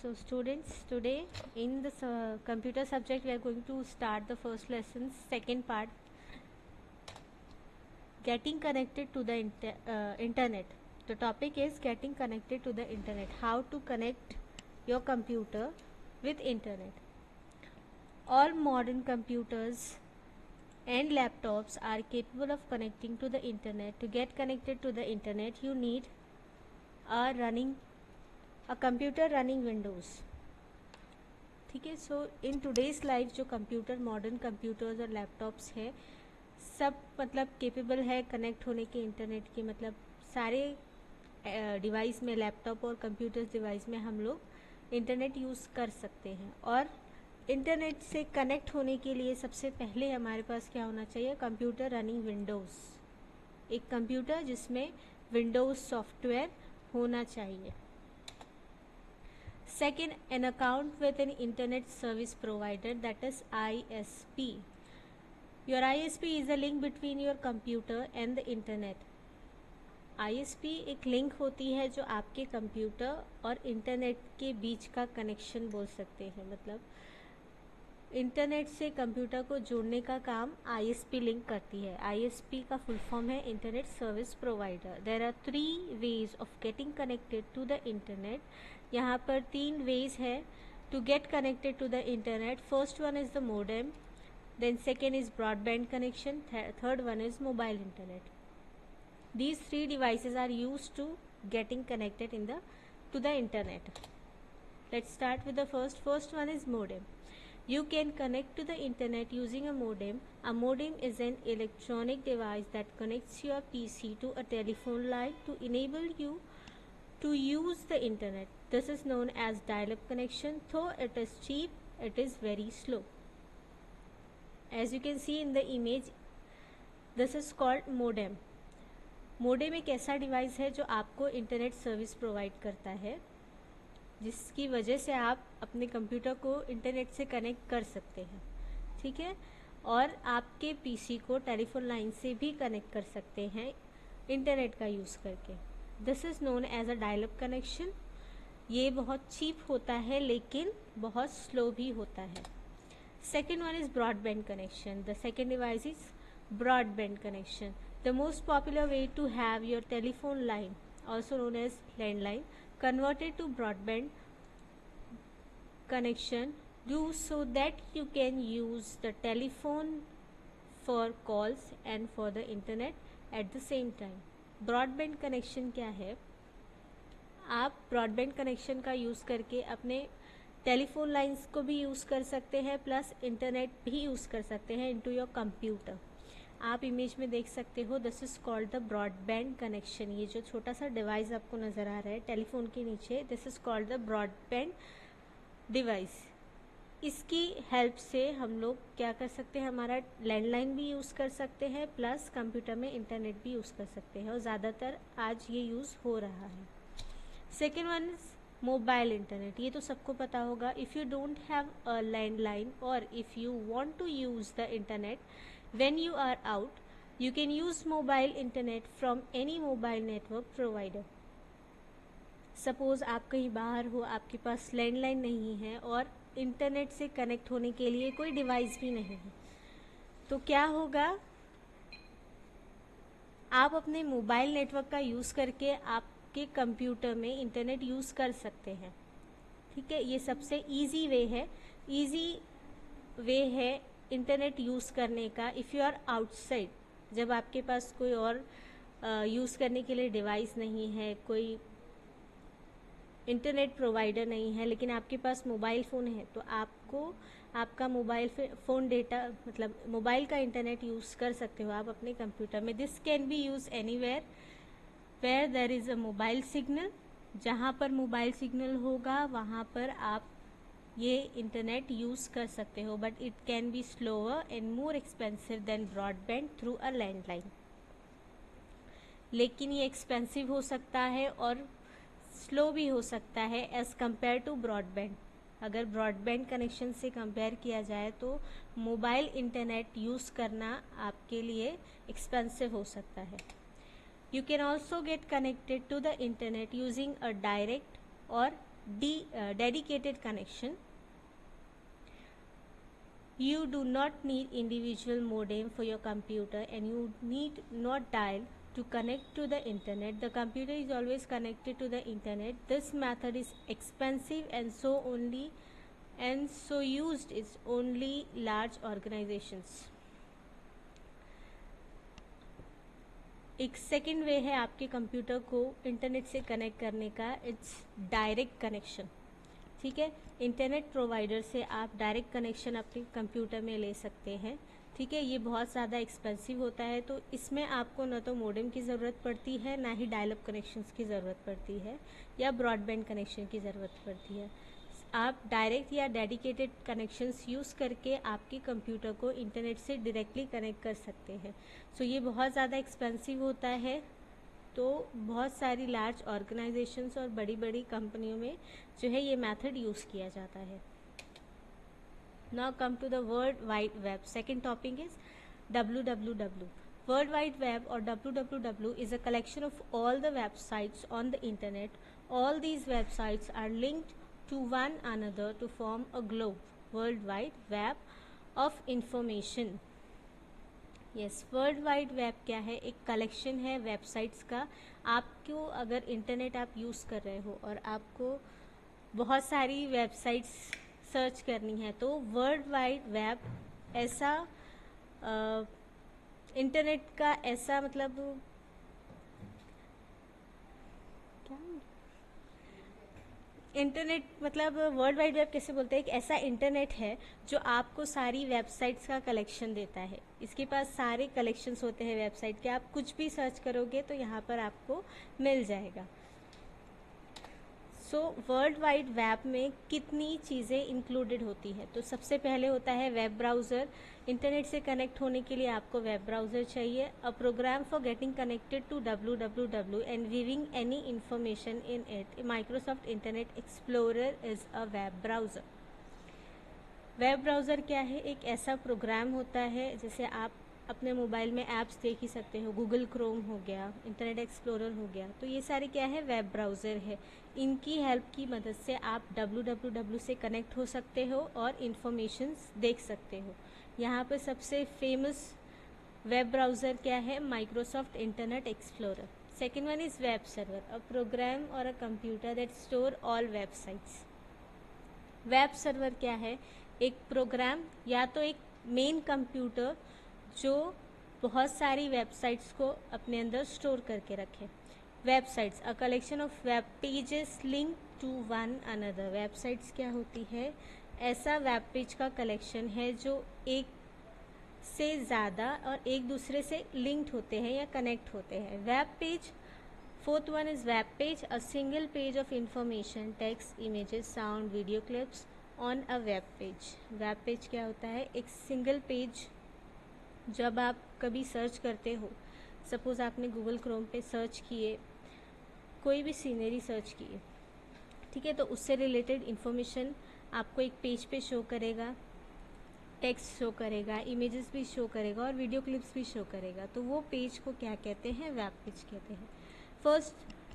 So students, today in the computer subject we are going to start the first lesson, second part, getting connected to the internet. The topic is getting connected to the internet, how to connect your computer with internet. All modern computers and laptops are capable of connecting to the internet. To get connected to the internet, you need a computer running Windows. ठीक है. सो in today's life जो computer, modern computers और laptops है, सब मतलब capable है connect होने के इंटरनेट के. मतलब सारे डिवाइस में, लैपटॉप और कंप्यूटर्स डिवाइस में हम लोग इंटरनेट यूज़ कर सकते हैं. और इंटरनेट से कनेक्ट होने के लिए सबसे पहले हमारे पास क्या होना चाहिए? Computer running Windows. एक कंप्यूटर जिसमें विंडोज़ सॉफ्टवेयर होना चाहिए. Second, an account with an internet service provider, that is ISP. Your ISP is a link between your computer and the internet. ISP एक लिंक होती है जो आपके कंप्यूटर और इंटरनेट के बीच का कनेक्शन बोल सकते हैं. मतलब इंटरनेट से कंप्यूटर को जोड़ने का काम ISP लिंक करती है. ISP का फुल फॉर्म है internet service provider. There are 3 ways of getting connected to the internet. यहाँ पर 3 वेज है to get connected to the internet. First one is the modem, then second is broadband connection, third one is mobile internet. These 3 devices are used to getting connected to the internet. Let's start with the first. First one is modem. You can connect to the internet using a modem. A modem is an electronic device that connects your PC to a telephone line to enable you to use the internet. This is known as dial-up connection. Though it is cheap, it is very slow. As you can see in the image, this is called modem. Modem एक ऐसा device है जो आपको internet service provide करता है, जिसकी वजह से आप अपने कंप्यूटर को इंटरनेट से कनेक्ट कर सकते हैं. ठीक है. और आपके पीसी को टेलीफोन लाइन से भी कनेक्ट कर सकते हैं इंटरनेट का यूज़ करके. This is known as a dial-up connection. ये बहुत चीप होता है लेकिन बहुत स्लो भी होता है. Second one is broadband connection. The second device is broadband connection. The most popular way to have your telephone line, also known as landline, converted to broadband connection, do so that you can use the telephone for calls and for the internet at the same time. Broadband connection क्या है? आप broadband connection का use करके अपने telephone lines को भी use कर सकते हैं, प्लस इंटरनेट भी यूज़ कर सकते हैं इनटू योर कंप्यूटर. आप इमेज में देख सकते हो, this is called the broadband connection. ये जो छोटा सा डिवाइस आपको नज़र आ रहा है टेलीफोन के नीचे, this is called the broadband device. इसकी हेल्प से हम लोग क्या कर सकते हैं? हमारा लैंडलाइन भी यूज़ कर सकते हैं, प्लस कंप्यूटर में इंटरनेट भी यूज़ कर सकते हैं, और ज़्यादातर आज ये यूज़ हो रहा है. Second one is mobile internet. ये तो सबको पता होगा. If you don't have a landline और if you want to use the internet when you are out, you can use mobile internet from any mobile network provider. Suppose आप कहीं बाहर हो, आपके पास लैंडलाइन नहीं है और इंटरनेट से कनेक्ट होने के लिए कोई डिवाइस भी नहीं है, तो क्या होगा? आप अपने मोबाइल नेटवर्क का यूज़ करके आपके कंप्यूटर में इंटरनेट यूज़ कर सकते हैं. ठीक है. ये सबसे ईजी वे है. इंटरनेट यूज़ करने का. इफ़ यू आर आउटसाइड, जब आपके पास कोई और यूज़ करने के लिए डिवाइस नहीं है, कोई इंटरनेट प्रोवाइडर नहीं है, लेकिन आपके पास मोबाइल फ़ोन है, तो आपको आपका मोबाइल फ़ोन डेटा, मतलब मोबाइल का इंटरनेट यूज़ कर सकते हो आप अपने कंप्यूटर में. This can be used anywhere where there is a mobile signal. जहाँ पर मोबाइल सिग्नल होगा वहाँ पर आप ये इंटरनेट यूज़ कर सकते हो, but it can be slower and more expensive than broadband through a landline. लेकिन ये एक्सपेंसिव हो सकता है और स्लो भी हो सकता है एज़ कम्पेयर टू ब्रॉडबैंड. अगर ब्रॉडबैंड कनेक्शन से कंपेयर किया जाए तो मोबाइल इंटरनेट यूज़ करना आपके लिए एक्सपेंसिव हो सकता है. You can also get connected to the internet using a direct or dedicated connection. You do not need individual modem for your computer, and you need not dial to connect to the internet. The computer is always connected to the internet. This method is expensive and so used is only large organizations. एक second way है आपके computer को internet से connect करने का, it's direct connection. ठीक है, internet provider से आप डायरेक्ट कनेक्शन अपने कंप्यूटर में ले सकते हैं. ठीक है, ये बहुत ज़्यादा एक्सपेंसिव होता है, तो इसमें आपको न तो मॉडेम की ज़रूरत पड़ती है, ना ही डायल अप कनेक्शंस की ज़रूरत पड़ती है या ब्रॉडबैंड कनेक्शन की ज़रूरत पड़ती है. आप डायरेक्ट या डेडिकेटेड कनेक्शंस यूज़ करके आपके कंप्यूटर को इंटरनेट से डायरेक्टली कनेक्ट कर सकते हैं. सो ये बहुत ज़्यादा एक्सपेंसिव होता है, तो बहुत सारी लार्ज ऑर्गेनाइजेशंस और बड़ी बड़ी कंपनियों में जो है ये मेथड यूज़ किया जाता है. Now come to the world wide web. Second topic is www. World Wide Web or WWW is a collection of all the websites on the internet. All these websites are linked to one another to form a globe, World Wide Web of information. Yes, World Wide Web क्या है? एक collection है websites का. आपको अगर internet आप use कर रहे हो और आपको बहुत सारी वेबसाइट्स सर्च करनी है, तो वर्ल्ड वाइड वेब ऐसा इंटरनेट का ऐसा मतलब क्या, इंटरनेट मतलब वर्ल्ड वाइड वेब कैसे बोलते हैं, एक ऐसा इंटरनेट है जो आपको सारी वेबसाइट्स का कलेक्शन देता है. इसके पास सारे कलेक्शंस होते हैं वेबसाइट के. आप कुछ भी सर्च करोगे तो यहाँ पर आपको मिल जाएगा. सो वर्ल्ड वाइड वेब में कितनी चीज़ें इंक्लूडेड होती हैं, तो सबसे पहले होता है वेब ब्राउज़र. इंटरनेट से कनेक्ट होने के लिए आपको वेब ब्राउज़र चाहिए. A program for getting connected to www and viewing any information in it. Microsoft Internet Explorer is a web browser. Web browser क्या है? एक ऐसा प्रोग्राम होता है, जैसे आप अपने मोबाइल में ऐप्स देख ही सकते हो. गूगल क्रोम हो गया, इंटरनेट एक्सप्लोरर हो गया, तो ये सारे क्या है? वेब ब्राउज़र है. इनकी हेल्प की मदद से आप www से कनेक्ट हो सकते हो और इन्फॉर्मेशंस देख सकते हो. यहाँ पर सबसे फेमस वेब ब्राउज़र क्या है? Microsoft Internet Explorer. Second one is web server, a program और a computer that store all websites. Web server क्या है? एक प्रोग्राम या तो एक मेन कंप्यूटर जो बहुत सारी वेबसाइट्स को अपने अंदर स्टोर करके रखे. Websites, a collection of web pages link to one another. Websites क्या होती है? ऐसा वेब पेज का कलेक्शन है जो एक से ज़्यादा और एक दूसरे से लिंक्ड होते हैं या कनेक्ट होते हैं. Web page. Fourth one is web page, a single page of information, text, images, sound, video clips on a web page. Web page क्या होता है? एक सिंगल पेज. जब आप कभी सर्च करते हो, सपोज़ आपने गूगल क्रोम पे सर्च किए, कोई भी सीनरी सर्च किए, ठीक है, तो उससे रिलेटेड इन्फॉर्मेशन आपको एक पेज पे शो करेगा. टेक्स्ट शो करेगा, इमेजेस भी शो करेगा और वीडियो क्लिप्स भी शो करेगा. तो वो पेज को क्या कहते हैं? वेब पेज कहते हैं.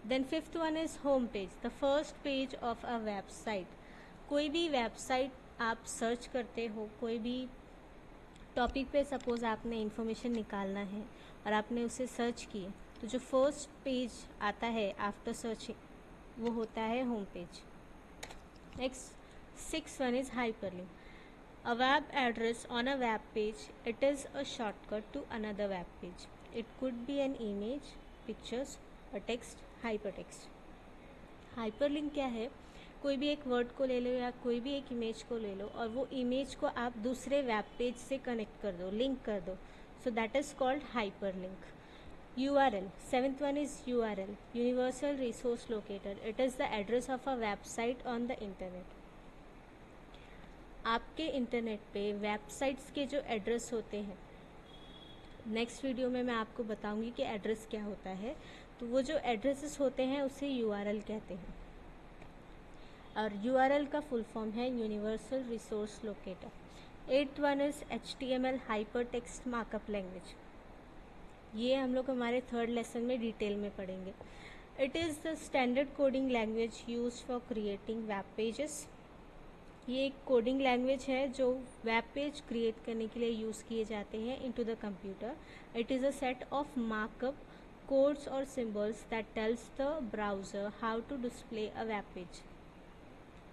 Then fifth one is home page, the first page of a website. कोई भी वेबसाइट आप सर्च करते हो, कोई भी टॉपिक पे सपोज़ आपने इन्फॉर्मेशन निकालना है और आपने उसे सर्च किए, तो जो फर्स्ट पेज आता है आफ्टर सर्चिंग वो होता है home page. Next six one is hyperlink, a web address on a web page. It is a shortcut to another web page. It could be an image, pictures, a text, hyper text. Hyperlink क्या है? कोई भी एक word को ले लो या कोई भी एक इमेज को ले लो और वो इमेज को आप दूसरे वेब पेज से कनेक्ट कर दो, लिंक कर दो. So that is called hyperlink. URL. Seventh one is URL, universal resource locator. It is the address of a website on the internet. आपके इंटरनेट पे वेबसाइट्स के जो एड्रेस होते हैं, नेक्स्ट वीडियो में मैं आपको बताऊंगी कि एड्रेस क्या होता है. तो वो जो एड्रेसेस होते हैं उसे URL कहते हैं. और URL का फुल फॉर्म है universal resource locator. Eighth one is HTML, hyper text markup language. ये हम लोग हमारे थर्ड लेसन में डिटेल में पढ़ेंगे. It is the standard coding language use for creating web pages. ये एक कोडिंग लैंग्वेज है जो वेब पेज क्रिएट करने के लिए यूज़ किए जाते हैं into the computer. It is a set of markup codes और symbols that tells the browser how to display a web page.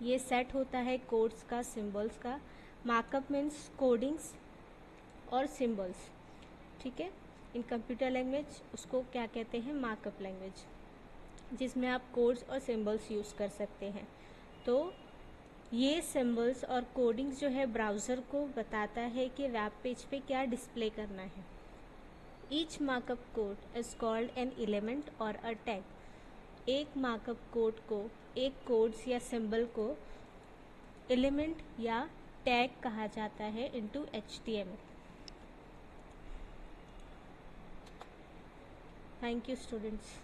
ये सेट होता है कोड्स का, सिम्बल्स का। मार्कअप मीन्स कोडिंग्स और सिम्बल्स, ठीक है। इन कंप्यूटर लैंग्वेज उसको क्या कहते हैं, मार्कअप लैंग्वेज, जिसमें आप कोड्स और सिम्बल्स यूज़ कर सकते हैं। तो ये सिम्बल्स और कोडिंग्स जो है ब्राउज़र को बताता है कि वेब पेज पे क्या डिस्प्ले करना है। Each markup code is called an element और अ टैग। एक मार्कअप कोड को, एक कोड्स या सिंबल को एलिमेंट या टैग कहा जाता है into HTML। Thank you students.